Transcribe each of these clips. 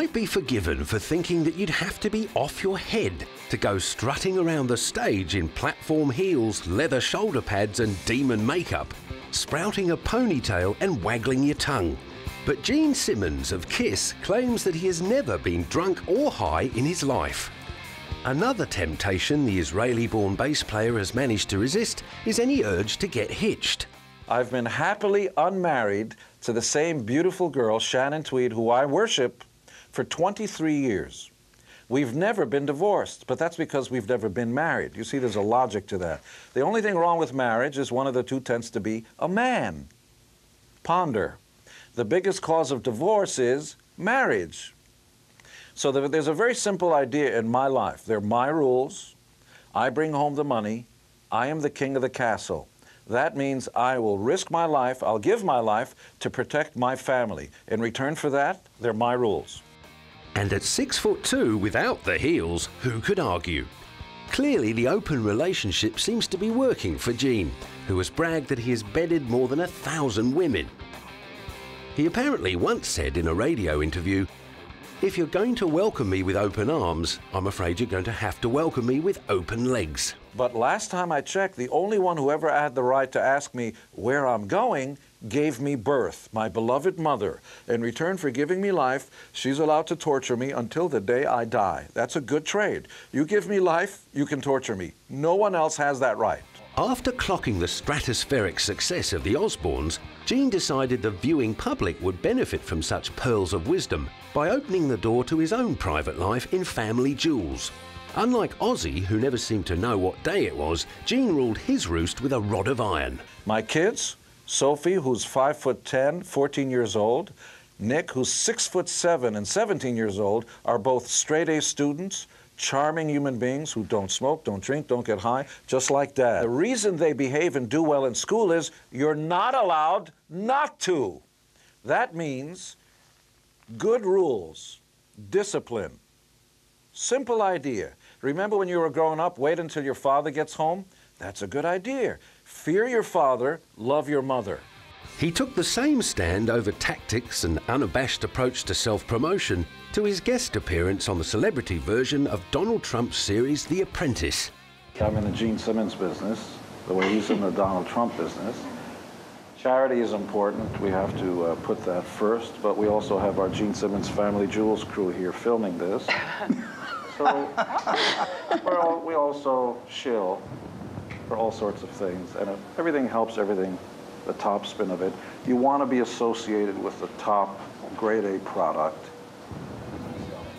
might be forgiven for thinking that you'd have to be off your head to go strutting around the stage in platform heels, leather shoulder pads and demon makeup, sprouting a ponytail and waggling your tongue. But Gene Simmons of Kiss claims that he has never been drunk or high in his life. Another temptation the Israeli-born bass player has managed to resist is any urge to get hitched. I've been happily unmarried to the same beautiful girl, Sharon, who I worship, for 23 years. We've never been divorced, but that's because we've never been married. You see, there's a logic to that. The only thing wrong with marriage is one of the two tends to be a man. Ponder. The biggest cause of divorce is marriage. So there's a very simple idea in my life. They're my rules. I bring home the money. I am the king of the castle. That means I will risk my life, I'll give my life to protect my family. In return for that, they're my rules. And at 6'2" without the heels, who could argue? Clearly, the open relationship seems to be working for Gene, who has bragged that he has bedded more than 1,000 women. He apparently once said in a radio interview, "If you're going to welcome me with open arms, I'm afraid you're going to have to welcome me with open legs." But last time I checked, the only one who ever had the right to ask me where I'm going gave me birth, my beloved mother. In return for giving me life, she's allowed to torture me until the day I die. That's a good trade. You give me life, you can torture me. No one else has that right. After clocking the stratospheric success of the Osbournes, Gene decided the viewing public would benefit from such pearls of wisdom by opening the door to his own private life in Family Jewels. Unlike Ozzy, who never seemed to know what day it was, Gene ruled his roost with a rod of iron. My kids, Sophie, who's 5'10", 14 years old, Nick, who's 6'7" and 17 years old, are both straight-A students, charming human beings who don't smoke, don't drink, don't get high, just like Dad. The reason they behave and do well in school is you're not allowed not to. That means good rules, discipline. Simple idea. Remember when you were growing up, wait until your father gets home? That's a good idea. Fear your father, love your mother. He took the same stand over tactics and unabashed approach to self-promotion to his guest appearance on the celebrity version of Donald Trump's series The Apprentice. I'm in the Gene Simmons business, the way he's in the Donald Trump business. Charity is important. We have to put that first, but we also have our Gene Simmons Family Jewels crew here filming this. So we also shill for all sorts of things, and everything helps everything, the top spin of it. You want to be associated with the top grade-A product.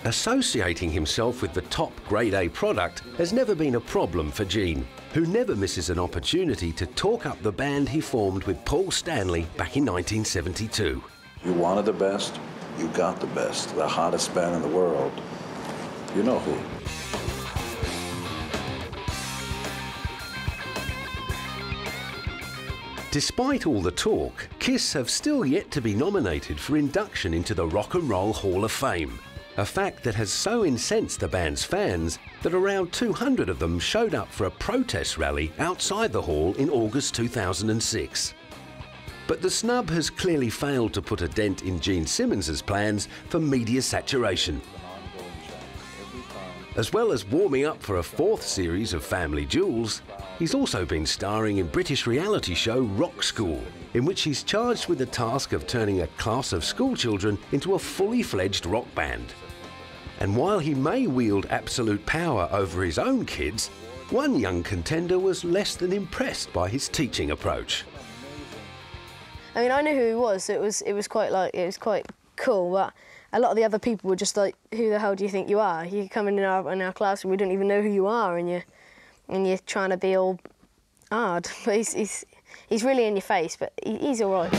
Associating himself with the top grade-A product has never been a problem for Gene, who never misses an opportunity to talk up the band he formed with Paul Stanley back in 1972. You wanted the best, you got the best, the hottest band in the world. You know who. Despite all the talk, Kiss have still yet to be nominated for induction into the Rock and Roll Hall of Fame, a fact that has so incensed the band's fans that around 200 of them showed up for a protest rally outside the hall in August 2006. But the snub has clearly failed to put a dent in Gene Simmons' plans for media saturation. As well as warming up for a fourth series of Family Jewels, he's also been starring in British reality show Rock School, in which he's charged with the task of turning a class of schoolchildren into a fully fledged rock band. And while he may wield absolute power over his own kids, one young contender was less than impressed by his teaching approach. I mean, I knew who he was, so it was quite cool, but a lot of the other people were just like, "Who the hell do you think you are? You come in our class and we don't even know who you are, and you're trying to be all hard." But he's really in your face, but he's all right.